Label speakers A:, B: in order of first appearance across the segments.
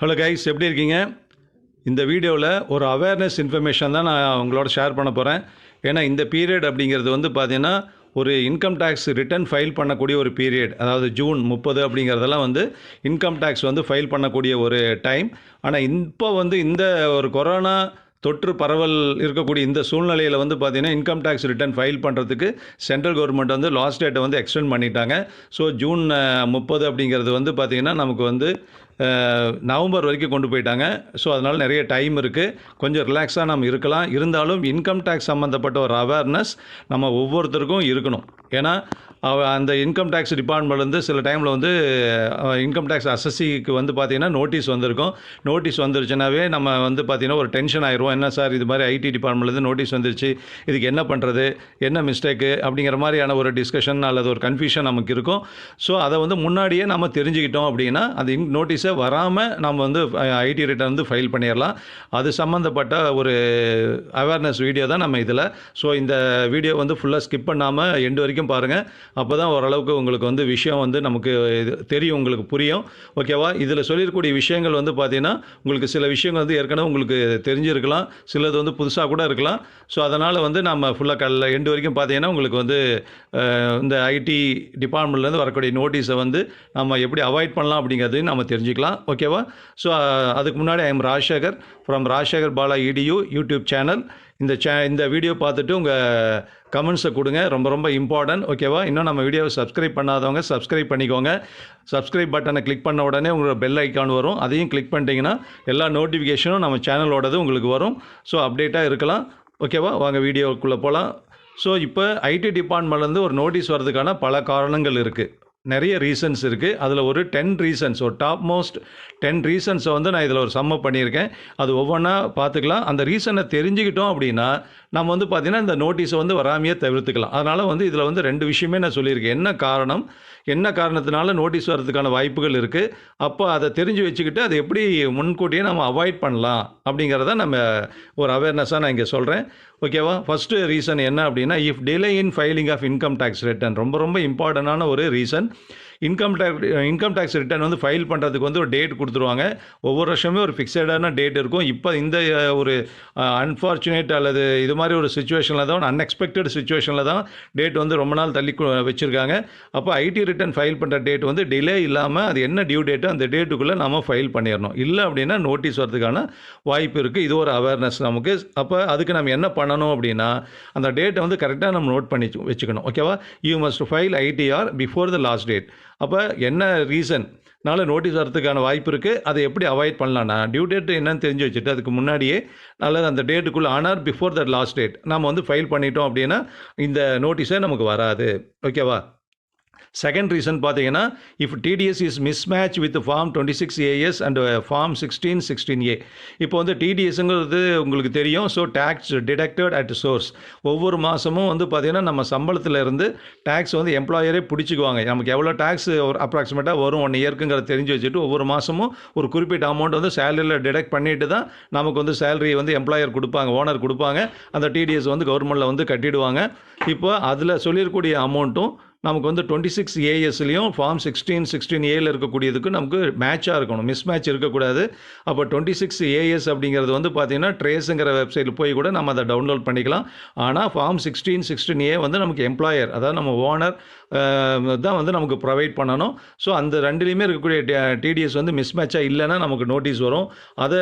A: Hello guys, எப்படி இருக்கீங்க? இந்த வீடியோவில் ஒரு அவேர்னஸ் இன்ஃபர்மேஷன் தான் நான் உங்களோட ஷேர் பண்ண போகிறேன். ஏன்னா இந்த பீரியட் அப்படிங்கிறது வந்து பார்த்தீங்கன்னா ஒரு இன்கம் டேக்ஸ் ரிட்டர்ன் ஃபைல் பண்ணக்கூடிய ஒரு பீரியட். அதாவது ஜூன் 30 அப்படிங்கிறதெல்லாம் வந்து இன்கம் டேக்ஸ் வந்து ஃபைல் பண்ணக்கூடிய ஒரு டைம். ஆனால் இப்போ வந்து இந்த ஒரு கொரோனா தொற்று பரவல் இருக்கக்கூடிய இந்த சூழ்நிலையில் வந்து பார்த்திங்கன்னா இன்கம் டேக்ஸ் ரிட்டர்ன் ஃபைல் பண்ணுறதுக்கு சென்ட்ரல் கவர்மெண்ட் வந்து லாஸ்ட் டேட்டை வந்து எக்ஸ்டெண்ட் பண்ணிட்டாங்க. ஸோ ஜூன் 30 அப்படிங்கிறது வந்து பார்த்திங்கன்னா நமக்கு வந்து நவம்பர் வரைக்கும் கொண்டு போயிட்டாங்க. ஸோ அதனால் நிறைய டைம் இருக்குது, கொஞ்சம் ரிலாக்ஸாக நம்ம இருக்கலாம். இருந்தாலும் இன்கம் டேக்ஸ் சம்மந்தப்பட்ட ஒரு அவேர்னஸ் நம்ம ஒவ்வொருத்தருக்கும் இருக்கணும். ஏன்னா அந்த இன்கம் டேக்ஸ் டிபார்ட்மெண்ட்லேருந்து சில டைமில் வந்து இன்கம் டேக்ஸ் அசஸிக்கு வந்து பார்த்திங்கன்னா நோட்டீஸ் வந்திருக்கும். நோட்டீஸ் வந்துருச்சுனாவே நம்ம வந்து பார்த்திங்கன்னா ஒரு டென்ஷன் ஆயிடுவோம். என்ன சார் இது மாதிரி ஐடி டிபார்ட்மெண்ட்லேருந்து நோட்டீஸ் வந்துருச்சு, இதுக்கு என்ன பண்ணுறது, என்ன மிஸ்டேக்கு அப்படிங்கிற மாதிரியான ஒரு டிஸ்கஷன் அல்லது ஒரு கன்ஃபியூஷன் நமக்கு இருக்கும். ஸோ அதை வந்து முன்னாடியே நம்ம தெரிஞ்சுக்கிட்டோம் அப்படின்னா அந்த நோட்டீஸை வராமல் நம்ம வந்து ஐடி ரிட்டர்ன் வந்து ஃபைல் பண்ணிடலாம். அது சம்மந்தப்பட்ட ஒரு அவேர்னஸ் வீடியோ தான் நம்ம இதில். ஸோ இந்த வீடியோ வந்து ஃபுல்லாக ஸ்கிப் பண்ணாமல் எண்டு வரைக்கும் பாருங்கள். அப்போ தான் ஓரளவுக்கு உங்களுக்கு வந்து விஷயம் வந்து நமக்கு தெரியும், உங்களுக்கு புரியும். ஓகேவா? இதில் சொல்லியிருக்கக்கூடிய விஷயங்கள் வந்து பார்த்திங்கன்னா உங்களுக்கு சில விஷயங்கள் வந்து ஏற்கனவே உங்களுக்கு தெரிஞ்சிருக்கலாம், சிலது வந்து புதுசாக கூட இருக்கலாம். ஸோ அதனால் வந்து நம்ம ஃபுல்லாக எண்டு வரைக்கும் பார்த்தீங்கன்னா உங்களுக்கு வந்து இந்த ஐடி டிபார்ட்மெண்ட்லேருந்து வரக்கூடிய நோட்டீஸை வந்து நம்ம எப்படி அவாய்ட் பண்ணலாம் அப்படிங்கிறதையும் நம்ம தெரிஞ்சுக்கலாம். ஓகேவா? ஸோ அதுக்கு முன்னாடி I am Rajasekar from Rajasekar Bala EDU YouTube channel. இந்த வீடியோ பார்த்துட்டு உங்கள் கமெண்ட்ஸை கொடுங்க, ரொம்ப ரொம்ப இம்பார்ட்டன்ட். ஓகேவா? இன்னும் நம்ம வீடியோவை சப்ஸ்கிரைப் பண்ணாதவங்க சப்ஸ்கிரைப் பண்ணிக்கோங்க. சப்ஸ்கிரைப் பட்டனை கிளிக் பண்ண உடனே உங்களோட பெல் ஐக்கான் வரும், அதையும் கிளிக் பண்ணிட்டீங்கன்னா எல்லா நோட்டிஃபிகேஷனும் நம்ம சேனலோடது உங்களுக்கு வரும். ஸோ அப்டேட்டாக இருக்கலாம். ஓகேவா? வாங்க வீடியோக்குள்ளே போகலாம். ஸோ இப்போ ஐடி டிபார்ட்மெண்ட்லேருந்து ஒரு நோட்டீஸ் வர்றதுக்கான பல காரணங்கள் இருக்குது, நிறைய ரீசன்ஸ் இருக்குது. அதில் ஒரு 10 ரீசன்ஸ், ஒரு டாப் மோஸ்ட் 10 ரீசன்ஸை வந்து நான் இதில் ஒரு சம்மப் பண்ணியிருக்கேன். அது ஒவ்வொன்றா பார்த்துக்கலாம். அந்த ரீசனை தெரிஞ்சுக்கிட்டோம் அப்படின்னா நம்ம வந்து பார்த்திங்கன்னா இந்த நோட்டீஸை வந்து வராமையே தவிர்த்துக்கலாம். அதனால் வந்து இதில் வந்து 2 விஷயமே நான் சொல்லியிருக்கேன். என்ன காரணத்தினால நோட்டீஸ் வர்றதுக்கான வாய்ப்புகள் இருக்குது, அப்போ அதை தெரிஞ்சு வச்சுக்கிட்டு அதை எப்படி முன்கூட்டியே நம்ம அவாய்ட் பண்ணலாம் அப்படிங்கிறத நம்ம ஒரு அவேர்னஸாக நான் இங்கே சொல்கிறேன். ஓகேவா? ஃபஸ்ட்டு ரீசன் என்ன அப்படின்னா, if delay in filing of income tax return. ரொம்ப ரொம்ப இம்பார்ட்டண்டான ஒரு ரீசன். இன்கம் டேக்ஸ் ரிட்டர்ன் வந்து ஃபைல் பண்ணுறதுக்கு வந்து ஒரு டேட் கொடுத்துருவாங்க. ஒவ்வொரு வருஷமே ஒரு ஃபிக்ஸடான டேட் இருக்கும். இப்போ இந்த ஒரு அன்ஃபார்ச்சுனேட் அல்லது இது மாதிரி ஒரு சுச்சுவேஷனில் தான், அன்எக்ஸ்பெக்டட் சுச்சுவேஷனில் தான் டேட் வந்து ரொம்ப நாள் தள்ளி வச்சுருக்காங்க. அப்போ ஐடி ரிட்டர்ன் ஃபைல் பண்ணுற டேட் வந்து டிலே இல்லாமல் அது என்ன டியூ டேட்டோ அந்த டேட்டுக்குள்ளே நம்ம ஃபைல் பண்ணிடணும். இல்லை அப்படின்னா நோட்டீஸ் வரதுக்கான வாய்ப்பு இருக்குது. இது ஒரு அவேர்னஸ் நமக்கு. அப்போ அதுக்கு நம்ம என்ன பண்ணணும் அப்படின்னா அந்த டேட்டை வந்து கரெக்டாக நம்ம நோட் பண்ணி வச்சுக்கணும். ஓகேவா? You must file ITR before the last date. அப்போ என்ன ரீசன்னால நோட்டீஸ் வரதுக்கான வாய்ப்பு இருக்குது, அதை எப்படி அவாய்ட் பண்ணலான்னா டியூ டேட் என்னன்னு தெரிஞ்சு வச்சுட்டு அதுக்கு முன்னாடியே அல்லது அந்த டேட்டுக்குள்ளே ஆனார் பிஃபோர் த லாஸ்ட் டேட் நம்ம வந்து ஃபைல் பண்ணிட்டோம் அப்படின்னா இந்த நோட்டீஸே நமக்கு வராது. ஓகேவா? செகண்ட் ரீசன் பார்த்தீங்கன்னா, if TDS is mismatch with form 26AS and form 1616A. இப்போ வந்து TDSங்கிறது உங்களுக்கு தெரியும். So tax deducted at source. ஒவ்வொரு மாதமும் வந்து பார்த்திங்கன்னா நம்ம சம்பளத்திலேருந்து டேக்ஸ் வந்து எம்ப்ளாயரே பிடிச்சிக்குவாங்க. நமக்கு எவ்வளோ டேக்ஸ் ஒரு அப்ராக்சிமேட்டாக வரும் 1 இயர்க்குங்கிறத தெரிஞ்சு வச்சுட்டு ஒவ்வொரு மாதமும் ஒரு குறிப்பிட்ட அமௌண்ட் வந்து சேலரியில் டிடக்ட் பண்ணிட்டு தான் நமக்கு வந்து சேலரி வந்து எம்ப்ளாயர் கொடுப்பாங்க, ஓனர் கொடுப்பாங்க. அந்த TDS வந்து கவர்மெண்ட்டில் வந்து கட்டிடுவாங்க. இப்போ அதில் சொல்லியிருக்கக்கூடிய அமௌண்ட்டும் நமக்கு வந்து 26ASலையும் ஃபார்ம் 1616Aல இருக்கக்கூடியதுக்கு நமக்கு மேட்சாக இருக்கணும், மிஸ் மேட்ச் இருக்கக்கூடாது. அப்போ 26AS அப்படிங்கிறது வந்து பார்த்திங்கன்னா ட்ரேஸுங்கிற வெப்சைட்டில் போய் கூட நம்ம அதை டவுன்லோட் பண்ணிக்கலாம். ஆனால் ஃபார்ம் 1616A வந்து நமக்கு எம்ப்ளாயர், அதாவது நம்ம ஓனர் தான் வந்து நமக்கு ப்ரொவைட் பண்ணணும். ஸோ அந்த ரெண்டுலேயுமே இருக்கக்கூடிய TDS வந்து மிஸ் மேட்சாக இல்லைன்னா நமக்கு நோட்டீஸ் வரும். அதை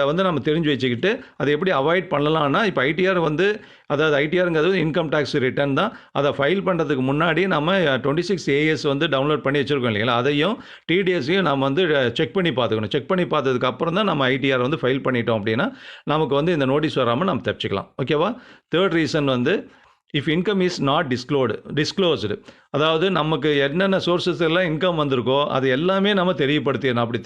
A: வந்து நம்ம தெரிஞ்சு வச்சுக்கிட்டு அதை எப்படி அவாய்ட் பண்ணலாம்னா, இப்போ ITR வந்து அதாவது ITRங்கிறது இன்கம் டேக்ஸ் ரிட்டர்ன் தான். அதை ஃபைல் பண்ணுறதுக்கு முன்னாடி நம்ம 26AS வந்து டவுன்லோட் பண்ணி வச்சுருக்கோம் இல்லைங்களா, அதையும் TDSையும் நம்ம வந்து செக் பண்ணி பார்த்துக்கணும். செக் பண்ணி பார்த்ததுக்கு அப்புறம் தான் நம்ம ITR வந்து ஃபைல் பண்ணிட்டோம் அப்படின்னா நமக்கு வந்து இந்த நோட்டீஸ் வராமல் நம்ம தப்பிச்சுக்கலாம். ஓகேவா? தேர்ட் ரீசன் வந்து if income is not disclosed. அதாவது நமக்கு என்னென்ன சோர்ஸஸ் எல்லாம் இன்கம் வந்திருக்கோ அது எல்லாமே நம்ம தெரியப்படுத்திடணும். அப்படி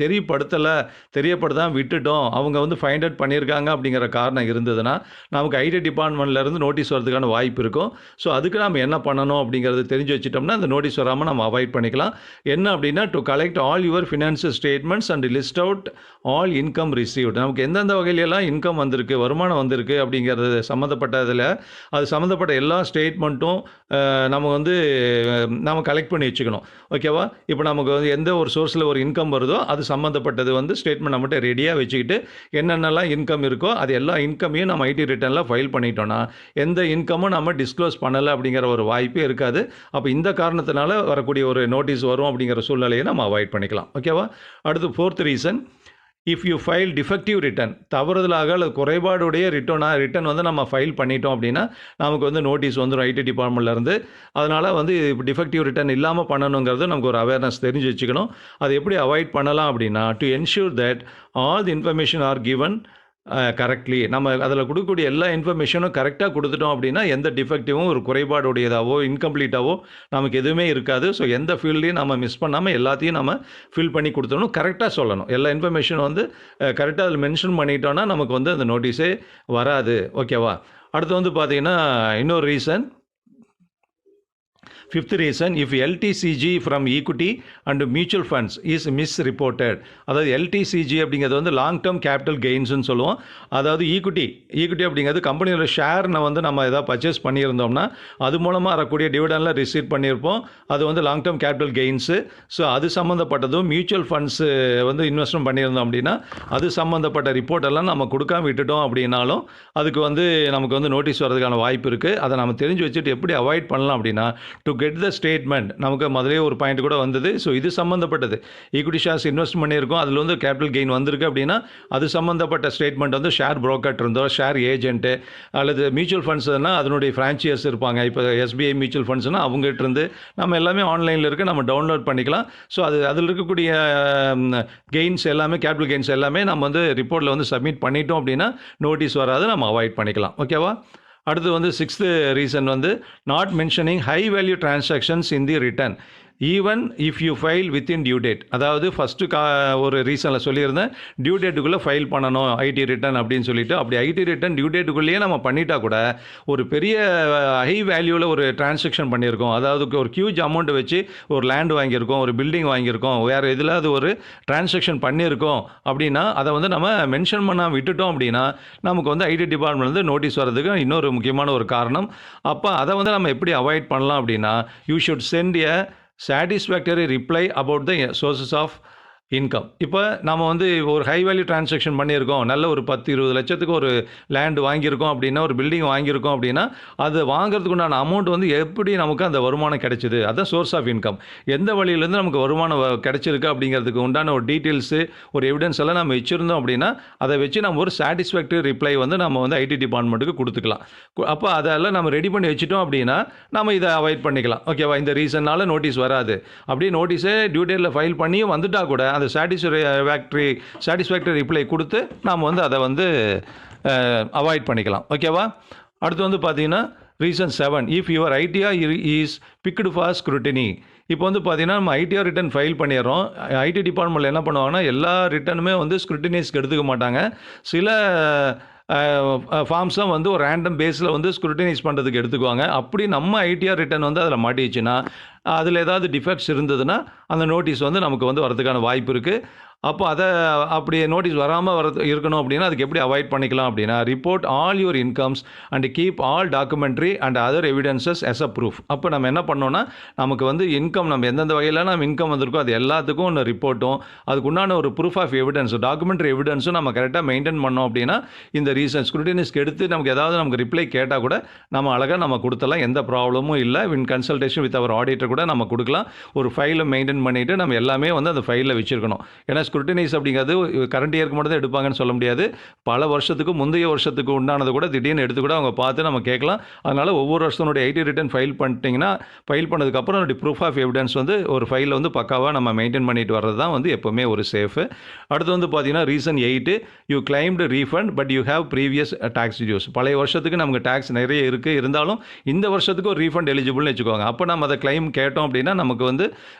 A: தெரியப்படுத்தாமல் விட்டுட்டோம், அவங்க வந்து ஃபைண்ட் அவுட் பண்ணியிருக்காங்க அப்படிங்கிற காரணம் இருந்ததுன்னா நமக்கு ஐடி டிபார்ட்மெண்ட்லேருந்து நோட்டீஸ் வரதுக்கான வாய்ப்பு இருக்கும். ஸோ அதுக்கு நம்ம என்ன பண்ணணும் அப்படிங்கிறது தெரிஞ்சு வச்சுட்டோம்னா அந்த நோட்டீஸ் வராமல் நம்ம அவாய்ட் பண்ணிக்கலாம். என்ன அப்படின்னா, to collect all your financial statements and list out all income received. நமக்கு எந்தெந்த வகையிலெல்லாம் இன்கம் வந்திருக்கு, வருமானம் வந்திருக்கு அப்படிங்கிறது சம்மந்தப்பட்டதில் அது சம்மந்தப்பட்ட எல்லா ஸ்டேட்மெண்ட்டும் நம்ம வந்து நம்ம கலெக்ட் பண்ணி வச்சுக்கணும். ஓகேவா? இப்போ நமக்கு வந்து எந்த ஒரு சோர்ஸில் ஒரு இன்கம் வருதோ அது சம்மந்தப்பட்டது வந்து ஸ்டேட்மெண்ட் நம்மகிட்ட ரெடியாக வச்சுக்கிட்டு என்னென்னலாம் இன்கம் இருக்கோ அது எல்லா இன்கமையும் நம்ம ஐடி ரிட்டர்னில் ஃபைல் பண்ணிட்டோம்னா எந்த இன்கமும் நம்ம டிஸ்க்ளோஸ் பண்ணலை அப்படிங்கிற ஒரு வாய்ப்பே இருக்காது. அப்போ இந்த காரணத்தினால வரக்கூடிய ஒரு நோட்டீஸ் வரும் அப்படிங்கிற சூழ்நிலையை நம்ம அவாய்ட் பண்ணிக்கலாம். ஓகேவா? அடுத்து 4th reason, if you file defective return, தவறுதலாக அல்லது குறைபாடுடைய ரிட்டன் வந்து நம்ம ஃபைல் பண்ணிட்டோம் அப்படின்னா நமக்கு வந்து நோட்டீஸ் வந்துடும் ஐடி டிபார்ட்மெண்ட்லேருந்து. அதனால் வந்து டிஃபெக்டிவ் ரிட்டன் இல்லாமல் பண்ணணுங்கிறது நமக்கு ஒரு அவேர்னஸ் தெரிஞ்சு வச்சுக்கணும். அது எப்படி அவாய்ட் பண்ணலாம் அப்படின்னா, to ensure that all the information R given correctly, நம்ம அதில் கொடுக்கக்கூடிய எல்லா இன்ஃபர்மேஷனும் கரெக்டாக கொடுத்துட்டோம் அப்படின்னா எந்த டிஃபெக்டிவும் ஒரு குறைபாடுடையதாவோ இன்கம்ப்ளீட்டாவோ நமக்கு எதுவுமே இருக்காது. ஸோ எந்த ஃபீல்டையும் நம்ம மிஸ் பண்ணாமல் எல்லாத்தையும் நம்ம ஃபில் பண்ணி கொடுத்துடணும். கரெக்டாக சொல்லணும். எல்லா இன்ஃபர்மேஷனும் வந்து கரெக்டாக அதில் மென்ஷன் பண்ணிட்டோன்னா நமக்கு வந்து அந்த நோட்டீஸே வராது. ஓகேவா? அடுத்து வந்து பார்த்தீங்கன்னா இன்னொரு reason, 5th reason, if LTCG from equity and mutual funds is misreported, அதாவது LTCG அப்படிங்கிறது வந்து லாங் டேர்ம் கேபிட்டல் கெயின்ஸ்னு சொல்லுவோம். அதாவது ஈக்விட்டி அப்படிங்கிறது கம்பெனியோட ஷேர்னை வந்து நம்ம எதாவது பர்ச்சேஸ் பண்ணியிருந்தோம்னா அது மூலமாக வரக்கூடிய டிவிடெண்டில் ரிசீவ் பண்ணியிருப்போம். அது வந்து long term capital gains. So அது சம்மந்தப்பட்டதும் மியூச்சுவல் ஃபண்ட்ஸு வந்து இன்வெஸ்ட்மெண்ட் பண்ணியிருந்தோம் அப்படின்னா அது சம்மந்தப்பட்ட ரிப்போர்ட் எல்லாம் நம்ம கொடுக்காம விட்டுட்டோம் அப்படின்னாலும் அதுக்கு வந்து நமக்கு வந்து நோட்டீஸ் வரதுக்கான வாய்ப்பு இருக்குது. அதை நம்ம தெரிஞ்சு வச்சுட்டு எப்படி அவாய்ட் பண்ணலாம் அப்படின்னா, டு கெட் த ஸ்டேட்மெண்ட், நமக்கு முதலே ஒரு பாயிண்ட் கூட வந்தது. ஸோ இது சம்மந்தப்பட்டது ஈக்விட்டி ஷேர்ஸ் இன்வெஸ்ட் பண்ணியிருக்கோம், அதில் வந்து கேபிட்டல் கெயின் வந்திருக்கு அப்படின்னா அது சம்மந்தப்பட்ட ஸ்டேட்மெண்ட் வந்து ஷேர் புரோக்கர் இருந்தோ ஷேர் ஏஜென்ட்டு அல்லது மியூச்சுவல் ஃபண்ட்ஸ்னால் அதனுடைய ஃப்ரான்ச்சைஸ் இருப்பாங்க. இப்போ SBI மியூச்சுவல் ஃபண்ட்ஸ்னால் அவங்ககிட்ட இருந்து நம்ம எல்லாமே ஆன்லைனில் இருக்குது, நம்ம டவுன்லோட் பண்ணிக்கலாம். ஸோ அதில் இருக்கக்கூடிய கெயின்ஸ் எல்லாமே கேபிட்டல் கெயின்ஸ் எல்லாமே நம்ம வந்து ரிப்போர்ட்டில் வந்து சப்மிட் பண்ணிட்டோம் அப்படின்னா நோட்டீஸ் வராது, நம்ம அவாய்ட் பண்ணிக்கலாம். ஓகேவா? அடுத்து வந்து 6th ரீசன் வந்து, not mentioning high value transactions in the return even if you file within due date. அதாவது ஃபஸ்ட்டு ஒரு ரீசனில் சொல்லியிருந்தேன் டியூ டேட்டுக்குள்ளே ஃபைல் பண்ணணும் ஐடி ரிட்டர்ன் அப்படின்னு சொல்லிட்டு. அப்படி ஐடி ரிட்டர்ன் டியூ டேட்டுக்குள்ளேயே நம்ம பண்ணிட்டா கூட ஒரு பெரிய ஹை வேல்யூவில் ஒரு டிரான்சாக்ஷன் பண்ணியிருக்கோம், அதாவது ஒரு ஹியூஜ் அமௌண்ட்டை வச்சு ஒரு லேண்ட் வாங்கியிருக்கோம், ஒரு பில்டிங் வாங்கியிருக்கோம், வேறு எதில் அது ஒரு டிரான்சாக்ஷன் பண்ணியிருக்கோம் அப்படின்னா அதை வந்து நம்ம மென்ஷன் பண்ண விட்டுட்டோம் அப்படின்னா நமக்கு வந்து ஐடி டிபார்ட்மெண்ட் வந்து நோட்டீஸ் வர்றதுக்கு இன்னொரு முக்கியமான ஒரு காரணம். அப்போ அதை வந்து நம்ம எப்படி அவாய்ட் பண்ணலாம் அப்படின்னா, you should send a satisfactory reply about the sources of income. இப்போ நம்ம வந்து ஒரு ஹை வேல்யூ டிரான்சாக்ஷன் பண்ணியிருக்கோம், நல்ல ஒரு 10-20 லட்சத்துக்கு ஒரு லேண்ட் வாங்கியிருக்கோம் அப்படின்னா, ஒரு பில்டிங் வாங்கியிருக்கோம் அப்படின்னா அது வாங்குறதுக்கு உண்டான அமௌண்ட் வந்து எப்படி நமக்கு அந்த வருமானம் கிடைச்சிது, அதுதான் சோர்ஸ் ஆஃப் இன்கம். எந்த வழியிலேருந்து நமக்கு வருமானம் கிடைச்சிருக்கு அப்படிங்கிறதுக்கு உண்டான ஒரு டீட்டெயில்ஸு ஒரு எவிடன்ஸ் எல்லாம் நம்ம வச்சுருந்தோம் அப்படின்னா அதை வச்சு நம்ம ஒரு சாட்டிஸ்ஃபேக்டரி ரிப்ளை வந்து நம்ம வந்து ஐடி டிபார்ட்மெண்ட்டுக்கு கொடுத்துக்கலாம். அப்போ அதெல்லாம் நம்ம ரெடி பண்ணி வச்சுட்டோம் அப்படின்னா நம்ம இதை அவாய்ட் பண்ணிக்கலாம். ஓகேவா? இந்த ரீசனால் நோட்டீஸ் வராது. அப்படியே நோட்டீஸே டியூ டேட்டில் ஃபைல் பண்ணியும் வந்துட்டால் கூட அந்த சாட்டிஸ்ஃபேக்டரி ரிப்ளை கொடுத்து நாம் வந்து அதை வந்து அவாய்ட் பண்ணிக்கலாம். ஓகேவா? அடுத்து வந்து பார்த்தீங்கன்னா reason 7, if your ITR is picked for scrutiny. இப்போ வந்து பார்த்தீங்கன்னா நம்ம ஐடிஆர் ரிட்டன் ஃபைல் பண்ணிடுறோம். ஐடி டிபார்ட்மெண்ட்டில் என்ன பண்ணுவாங்கன்னா எல்லா ரிட்டனுமே வந்து ஸ்க்ரூட்டினைஸ்க்கு எடுத்துக்க மாட்டாங்க. சில ஃபார்ம்ஸும் வந்து ஒரு ரேண்டம் பேஸில் வந்து ஸ்க்ரூட்டினைஸ் பண்ணுறதுக்கு எடுத்துக்குவாங்க. அப்படி நம்ம ஐடிஆர் ரிட்டன் வந்து அதில் மாட்டிச்சுன்னா அதில் ஏதாவது டிஃபெக்ட்ஸ் இருந்ததுன்னா அந்த நோட்டீஸ் வந்து நமக்கு வந்து வரதுக்கான வாய்ப்பு இருக்குது. அப்போ அதை அப்படி நோட்டீஸ் வராமல் இருக்கணும் அப்படின்னா அதுக்கு எப்படி அவாய்ட் பண்ணிக்கலாம் அப்படின்னா, report all your incomes and keep all documentary and other evidences as a proof. அப்போ நம்ம என்ன பண்ணோன்னா நமக்கு வந்து இன்கம் நம்ம எந்தெந்த வகையில் நம்ம இன்கம் வந்திருக்கோ அது எல்லாத்துக்கும் ஒன்று ரிப்போர்ட்டும் அதுக்கு உண்டான ஒரு ப்ரூஃப் ஆஃப் எவிடன்ஸ் டாக்குமெண்ட்ரி எவிடன்ஸும் நம்ம கரெக்டாக மெயின்டைன் பண்ணோம் அப்படின்னா இந்த ரீசன் ஸ்க்ரூட்டினிஸ்க்கு எடுத்து நமக்கு ஏதாவது நமக்கு ரிப்ளை கேட்டால் கூட நம்ம அழகாக நம்ம கொடுத்தலாம், எந்த ப்ராப்ளமும் இல்லை. In consultation with our auditor கூட நம்ம கொடுக்கலாம். ஒரு ஃபைலை மெயின்டைன் பண்ணிவிட்டு நம்ம எல்லாமே வந்து அந்த ஃபைலில் வச்சுருக்கணும். ஏன்னா ஸ்க்ரூட்டினைஸ் அப்படிங்கிறது கரண்ட் இயருக்கு மட்டும் தான் எடுப்பாங்கன்னு சொல்ல முடியாது. பல வருஷத்துக்கு முந்தைய வருஷத்துக்கு உண்டானது கூட திடீர்னு எடுத்து கூட அவங்க பார்த்து நம்ம கேட்கலாம். அதனால் ஒவ்வொரு வருஷத்தினுடைய ஐடி ரிட்டர்ன் ஃபைல் பண்ணிட்டீங்கன்னா ஃபைல் பண்ணதுக்கப்புறம் அதனுடைய ப்ரூஃப் ஆஃப் எவிடன்ஸ் வந்து ஒரு ஃபைலில் வந்து பக்காவாக நம்ம மெயின்டைன் பண்ணிட்டு வர்றது தான் வந்து எப்போவுமே ஒரு சேஃபு. அடுத்து வந்து பார்த்தீங்கன்னா reason 8, you claimed refund but you have previous tax dues. பழைய வருஷத்துக்கு நமக்கு டேக்ஸ் நிறைய இருக்குது, இருந்தாலும் இந்த வருஷத்துக்கு ஒரு ரீஃபண்ட் எலிஜிபிள்னு வச்சுக்கோங்க. அப்போ நம்ம அதை கிளைம் கேட்டோம் அப்படின்னா நமக்கு வந்து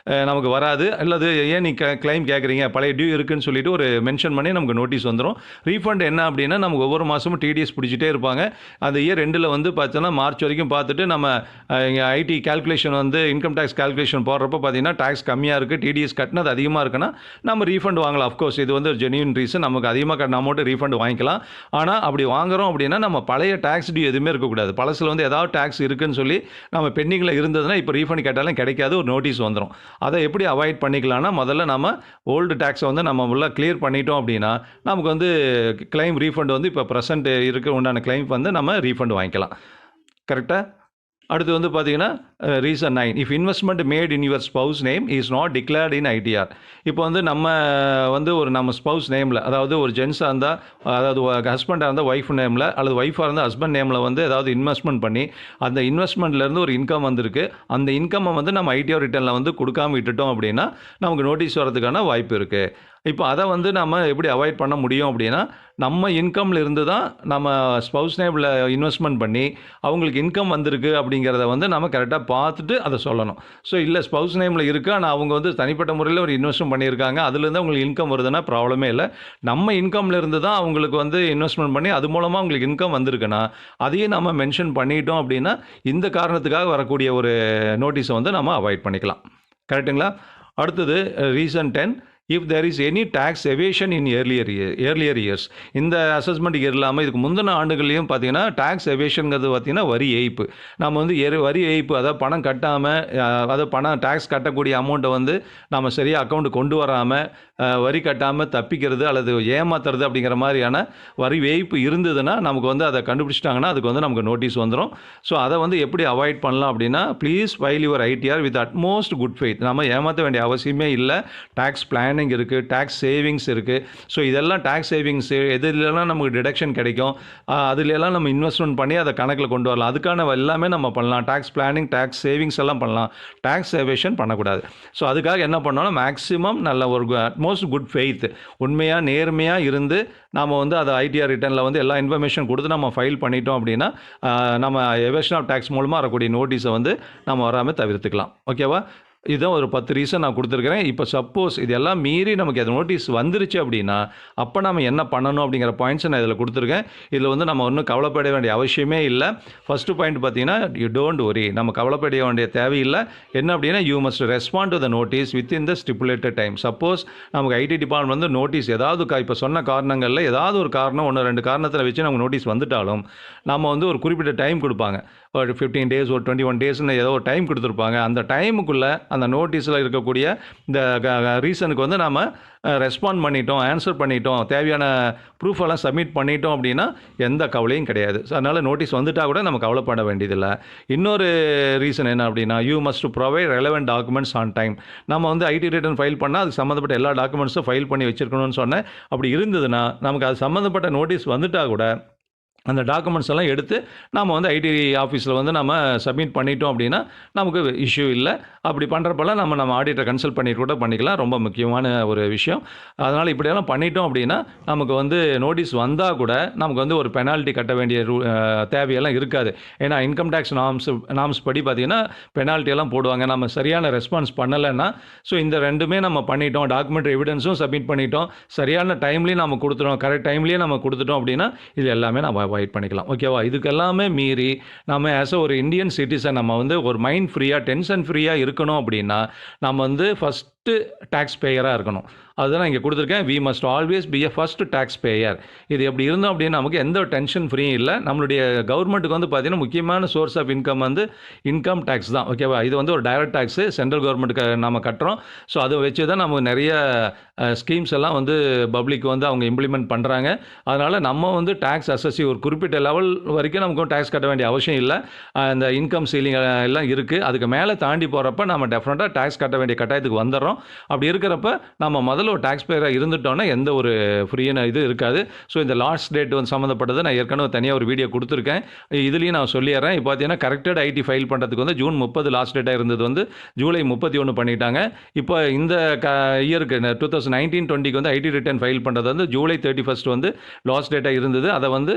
A: நமக்கு வராது. அல்லது ஏன் நீ கிளைம் கேட்குறீங்க, பழைய டியூ இருக்குன்னு சொல்லிட்டு ஒரு மென்ஷன் பண்ணி நமக்கு நோட்டீஸ் வந்துடும். ரீஃபண்ட் என்ன அப்படின்னா நமக்கு ஒவ்வொரு மாதமும் டிடிஎஸ் பிடிச்சிட்டே இருப்பாங்க. அந்த இயர் ரெண்டில் வந்து பார்த்தோன்னா மார்ச் வரைக்கும் பார்த்துட்டு நம்ம ஐடி கேல்குலேஷன் வந்து இன்கம் டேக்ஸ் கேல்குலேஷன் போடுறப்போ பார்த்தீங்கன்னா டேக்ஸ் கம்மியாக இருக்குது, டிடிஎஸ் கட்டினது அதிகமாக இருக்குன்னா நம்ம ரீஃபண்ட் வாங்கலாம். அஃப்கோர்ஸ் இது வந்து ஒரு ஜென்யூன் ரீசன், நமக்கு அதிகமாக கட்டின அமௌண்ட்டு ரீஃபண்ட் வாங்கிக்கலாம். ஆனால் அப்படி வாங்குகிறோம் அப்படின்னா நம்ம பழைய டேக்ஸ் டியூ எதுவுமே இருக்கக்கூடாது. பழசில் வந்து ஏதாவது டேக்ஸ் இருக்குன்னு சொல்லி நம்ம பெண்டிங்கில் இருந்ததுன்னா இப்போ ரீஃபண்ட் கேட்டாலும் ரிட்டர்ன் கிடைக்காது, ஒரு நோட்டீஸ் வந்துடும். அதை எப்படி அவாய்ட் பண்ணிக்கலாம்னா, முதல்ல நம்ம ஓல்டு டேக்ஸை வந்து நம்ம உள்ள கிளியர் பண்ணிட்டோம் அப்படின்னா நமக்கு வந்து கிளைம் ரீஃபண்ட் வந்து இப்போ ப்ரெசென்ட் இருக்க உண்டான கிளைம் வந்து நம்ம ரீஃபண்ட் வாங்கிக்கலாம். கரெக்டாக? அடுத்து வந்து பார்த்தீங்கன்னா reason 9, if investment made in your spouse name is not declared in ITR. இப்போ வந்து நம்ம வந்து நம்ம ஸ்பவுஸ் நேமில், அதாவது ஒரு ஜென்ஸாக இருந்தால், அதாவது ஹஸ்பண்டாக இருந்தால் ஒய்ஃப் நேமில், அல்லது ஒய்ஃபாக இருந்தால் ஹஸ்பண்ட் நேமில் வந்து ஏதாவது இன்வெஸ்ட்மெண்ட் பண்ணி அந்த இன்வெஸ்ட்மெண்ட்லேருந்து ஒரு இன்கம் வந்திருக்கு, அந்த இன்கம்மை வந்து நம்ம ஐடிஆர் ரிட்டர்னில் வந்து கொடுக்காம விட்டுட்டோம் அப்படின்னா நமக்கு நோட்டீஸ் வரதுக்கான வாய்ப்பு இருக்குது. இப்போ அதை வந்து நம்ம எப்படி அவாய்ட் பண்ண முடியும் அப்படின்னா, நம்ம இன்கம்ல இருந்து தான் நம்ம ஸ்பவுஸ் நேமில் இன்வெஸ்ட்மெண்ட் பண்ணி அவங்களுக்கு இன்கம் வந்திருக்கு அப்படிங்கிறத வந்து நம்ம கரெக்டாக பார்த்துட்டு அதை சொல்லணும். ஸோ இல்லை ஸ்பவுஸ் நேமில் இருக்குது, ஆனால் அவங்க வந்து தனிப்பட்ட முறையில் ஒரு இன்வெஸ்ட்மெண்ட் பண்ணியிருக்காங்க, அதுலேருந்து அவங்களுக்கு இன்கம் வருதுன்னா ப்ராப்ளமே இல்லை. நம்ம இன்கம்ல இருந்து தான் அவங்களுக்கு வந்து இன்வெஸ்ட்மெண்ட் பண்ணி அது மூலமாக அவங்களுக்கு இன்கம் வந்திருக்குன்னா அதையும் நம்ம மென்ஷன் பண்ணிட்டோம் அப்படின்னா இந்த காரணத்துக்காக வரக்கூடிய ஒரு நோட்டீஸை வந்து நம்ம அவாய்ட் பண்ணிக்கலாம். கரெக்டுங்களா? அடுத்தது reason 10, if there is any tax evasion in earlier years. இந்த அசஸ்மெண்ட் இல்லாமல் இதுக்கு முந்தின ஆண்டுகள்லையும் பார்த்தீங்கன்னா டேக்ஸ் எவேஷனுங்கிறது பார்த்தீங்கன்னா வரி ஏய்ப்பு. நம்ம வந்து வரி ஏய்ப்பு, அதாவது பணம் கட்டாமல், அதாவது பணம் டேக்ஸ் கட்டக்கூடிய அமௌண்ட்டை வந்து நம்ம சரியாக அக்கௌண்ட்டு கொண்டு வராமல், வரி கட்டாமல் தப்பிக்கிறது அல்லது ஏமாத்துறது அப்படிங்கிற மாதிரியான வரி ஏய்ப்பு இருந்ததுன்னா நமக்கு வந்து அதை கண்டுபிடிச்சிட்டாங்கன்னா அதுக்கு வந்து நமக்கு நோட்டீஸ் வந்துடும். ஸோ அதை வந்து எப்படி அவாய்ட் பண்ணலாம் அப்படின்னா, please file your ITR with utmost good faith. நம்ம ஏமாற்ற வேண்டிய அவசியமே இல்லை. டேக்ஸ் பிளானிங் இருக்குது, டேக்ஸ் சேவிங்ஸ் இருக்குது. ஸோ இதெல்லாம் டேக்ஸ் சேவிங்ஸ் எதுலாம் நமக்கு டிடக்ஷன் கிடைக்கும், அதுலெல்லாம் நம்ம இன்வெஸ்ட்மெண்ட் பண்ணி அதை கணக்கில் கொண்டு வரலாம். அதுக்கான எல்லாமே நம்ம பண்ணலாம். டேக்ஸ் பிளானிங், டேக்ஸ் சேவிங்ஸ் எல்லாம் பண்ணலாம். டேக்ஸ் எவேஷன் பண்ணக்கூடாது. ஸோ அதுக்காக என்ன பண்ணோம்னா மேக்ஸிமம் நல்ல ஒரு அட்மோஸ்ட் குட் ஃபெய்த், உண்மையாக நேர்மையாக இருந்து நாம் வந்து அதை ஐடிஆர் ரிட்டர்னில் வந்து எல்லா இன்ஃபர்மேஷன் கொடுத்து நம்ம ஃபைல் பண்ணிட்டோம் அப்படின்னா நம்ம எவேஷன் ஆஃப் டேக்ஸ் மூலமாக வரக்கூடிய நோட்டீஸை வந்து நம்ம வராமல் தவிர்த்துக்கலாம். ஓகேவா? இதுதான் ஒரு 10 ரீசன் நான் கொடுத்துருக்கிறேன். இப்போ சப்போஸ் இதெல்லாம் மீறி நமக்கு அது நோட்டீஸ் வந்துருச்சு அப்படின்னா அப்போ நம்ம என்ன பண்ணணும் அப்படிங்கிற பாயிண்ட்ஸை நான் இதில் கொடுத்துருக்கேன். இதில் வந்து நம்ம ஒன்றும் கவலைப்பட வேண்டிய அவசியமே இல்லை. ஃபஸ்ட்டு பாயிண்ட் பார்த்தீங்கன்னா, யூ டோன்ட் ஒரி, நம்ம கவலைப்பட வேண்டிய தேவையில்லை. என்ன அப்படின்னா, you must respond to the notice within the stipulated time. Suppose நமக்கு ஐடி டிபார்ட்மெண்ட் வந்து நோட்டீஸ் ஏதாவது இப்போ சொன்ன காரணங்களில் ஏதாவது ஒரு காரணம் 1-2 காரணத்தில் வச்சு நமக்கு நோட்டீஸ் வந்துட்டாலும் நம்ம வந்து ஒரு குறிப்பிட்ட டைம் கொடுப்பாங்க. ஒரு 15 days, ஒரு 21 daysன்னு ஏதோ ஒரு டைம் கொடுத்துருப்பாங்க. அந்த டைமுக்குள்ளே அந்த நோட்டீஸில் இருக்கக்கூடிய இந்த ரீசனுக்கு வந்து நம்ம ரெஸ்பாண்ட் பண்ணிட்டோம், ஆன்சர் பண்ணிட்டோம், தேவையான ப்ரூஃப் எல்லாம் சப்மிட் பண்ணிட்டோம் அப்படின்னா எந்த கவலையும் கிடையாது. ஸோ அதனால் நோட்டீஸ் வந்துட்டால் கூட நம்ம கவலைப்பட வேண்டியதில்லை. இன்னொரு ரீசன் என்ன அப்படின்னா, you must provide relevant documents on time. நம்ம வந்து ஐடி ரிட்டர்ன் ஃபைல் பண்ணால் அதுக்கு சம்மந்தப்பட்ட எல்லா டாக்குமெண்ட்ஸும் ஃபைல் பண்ணி வச்சுருக்கணும்னு சொன்னேன். அப்படி இருந்ததுன்னா நமக்கு அது சம்மந்தப்பட்ட நோட்டீஸ் வந்துட்டால் கூட அந்த டாக்குமெண்ட்ஸ் எல்லாம் எடுத்து நம்ம வந்து ஐடி ஆஃபீஸில் வந்து நம்ம சப்மிட் பண்ணிட்டோம் அப்படின்னா நமக்கு இஷ்யூ இல்லை. அப்படி பண்ணுறப்பெல்லாம் நம்ம ஆடிட்டரை கன்சல்ட் பண்ணிட்டு கூட பண்ணிக்கலாம். ரொம்ப முக்கியமான ஒரு விஷயம். அதனால் இப்படியெல்லாம் பண்ணிட்டோம் அப்படின்னா நமக்கு வந்து நோட்டீஸ் வந்தால் கூட நமக்கு வந்து ஒரு பெனால்ட்டி கட்ட வேண்டிய தேவையெல்லாம் இருக்காது. ஏன்னா இன்கம் டேக்ஸ் நார்ம்ஸ் படி பார்த்திங்கன்னா பெனால்ட்டியெல்லாம் போடுவாங்க நம்ம சரியான ரெஸ்பான்ஸ் பண்ணலைன்னா. ஸோ இந்த ரெண்டுமே நம்ம பண்ணிட்டோம், டாக்குமெண்ட் எவிடன்ஸும் சப்மிட் பண்ணிட்டோம், சரியான டைம்லேயும் நம்ம கொடுத்துட்டோம், கரெக்ட் டைம்லேயே நம்ம கொடுத்துட்டோம் அப்படின்னா இது எல்லாமே நம்ம அவாய்ட் பண்ணிக்கலாம். ஓகேவா? இதுக்கு எல்லாமே மீறி நம்ம ஆஸ் ஒரு இந்தியன் சிட்டிசன் நம்ம வந்து ஒரு மைண்ட் ஃப்ரீயாக, டென்ஷன் ஃப்ரீயாக இருக்கணும் அப்படின்னா நம்ம வந்து ஃபஸ்ட்டு டேக்ஸ் பேயராக இருக்கணும். அதுதான் இங்கே கொடுத்துருக்கேன். We must always be a first tax payer. இது எப்படி இருந்தோம் அப்படின்னா நமக்கு எந்த டென்ஷன் ஃப்ரீயும் இல்லை. நம்மளுடைய கவர்மெண்ட்டுக்கு வந்து பார்த்திங்கன்னா முக்கியமான சோர்ஸ் ஆஃப் இன்கம் வந்து இன்கம் டேக்ஸ் தான். ஓகேவா? இது வந்து ஒரு டைரக்ட் டேக்ஸு சென்ட்ரல் கவர்மெண்ட்டுக்கு நம்ம கட்டுறோம். ஸோ அதை வச்சு தான் நம்ம நிறைய ஸ்கீம்ஸ் எல்லாம் வந்து பப்ளிக் வந்து அவங்க இம்ப்ளிமெண்ட் பண்ணுறாங்க. அதனால் நம்ம வந்து டேக்ஸ் அசஸி ஒரு குறிப்பிட்ட லெவல் வரைக்கும் நமக்கு டேக்ஸ் கட்ட வேண்டிய அவசியம் இல்லை. இந்த இன்கம் சீலிங் எல்லாம் இருக்குது. அதுக்கு மேலே தாண்டி போகிறப்ப நம்ம டெஃபினட்டாக டேக்ஸ் கட்ட வேண்டிய கட்டாயத்துக்கு வந்துடுறோம். அப்படி இருக்கிறப்ப நம்ம முதல்ல ஒரு டேக்ஸ் பேயராக இருந்துட்டோன்னா எந்த ஒரு ஃப்ரீயான இது இருக்காது. ஸோ இந்த லாஸ்ட் டேட் வந்து சம்மந்தப்பட்டது நான் ஏற்கனவே தனியாக ஒரு வீடியோ கொடுத்துருக்கேன். இதுலேயும் நான் சொல்லிடுறேன். இப்போ பார்த்தீங்கன்னா கரெக்டட் ஐடி ஃபைல் பண்ணுறதுக்கு வந்து ஜூன் 30 லாஸ்ட் டேட்டாக இருந்தது வந்து ஜூலை 31 பண்ணிட்டாங்க. இப்போ இந்த இயருக்கு 2019-20 வந்து ஐடி ரிட்டர்ன் ஃபைல் பண்ணுறது வந்து ஜூலை 31 வந்து லாஸ்ட் டேட்டாக இருந்தது. அதை வந்து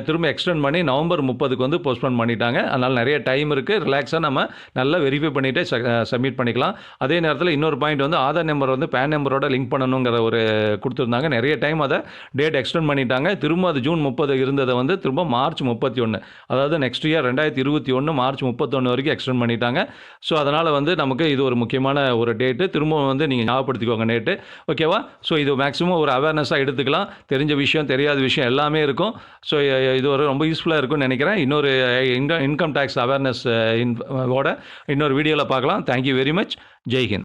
A: திரும்ப எக்ஸ்டெண்ட் பண்ணி நவம்பர் 30 வந்து போஸ்ட்போன் பண்ணிட்டாங்க. அதனால் நிறைய டைம் இருக்குது. ரிலாக்ஸாக நம்ம நல்லா வெரிஃபை பண்ணிவிட்டு சப்மிட் பண்ணிக்கலாம். அதே நேரத்தில் இன்னொரு பாயிண்ட் பாயிண்ட் வந்து ஆதார் நம்பர் வந்து பேன் நம்பரோட லிங்க் பண்ணணுங்கிற ஒரு கொடுத்துருந்தாங்க. நிறைய டைம் அதை டேட் எக்ஸ்டெண்ட் பண்ணிட்டாங்க. திரும்ப அது ஜூன் 30 இருந்ததை வந்து திரும்ப மார்ச் 31, அதாவது நெக்ஸ்ட் இயர் 2021 மார்ச் 31 வரைக்கும் எக்ஸ்டெண்ட் பண்ணிட்டாங்க. ஸோ அதனால் வந்து நமக்கு இது ஒரு முக்கியமான ஒரு டேட்டு. திரும்ப வந்து நீங்கள் ஞாபகப்படுத்திக்கோங்க டேட்டு. ஓகேவா? ஸோ இது மேக்ஸிமம் ஒரு அவேர்னஸாக எடுத்துக்கலாம். தெரிஞ்ச விஷயம் தெரியாத விஷயம் எல்லாமே இருக்கும். ஸோ இது ஒரு ரொம்ப யூஸ்ஃபுல்லாக இருக்கும்னு நினைக்கிறேன். இன்னொரு இன்கம் டேக்ஸ் அவேர்னஸ் ஓட இன்னொரு வீடியோவில் பார்க்கலாம். Thank you very much. Jai Hind.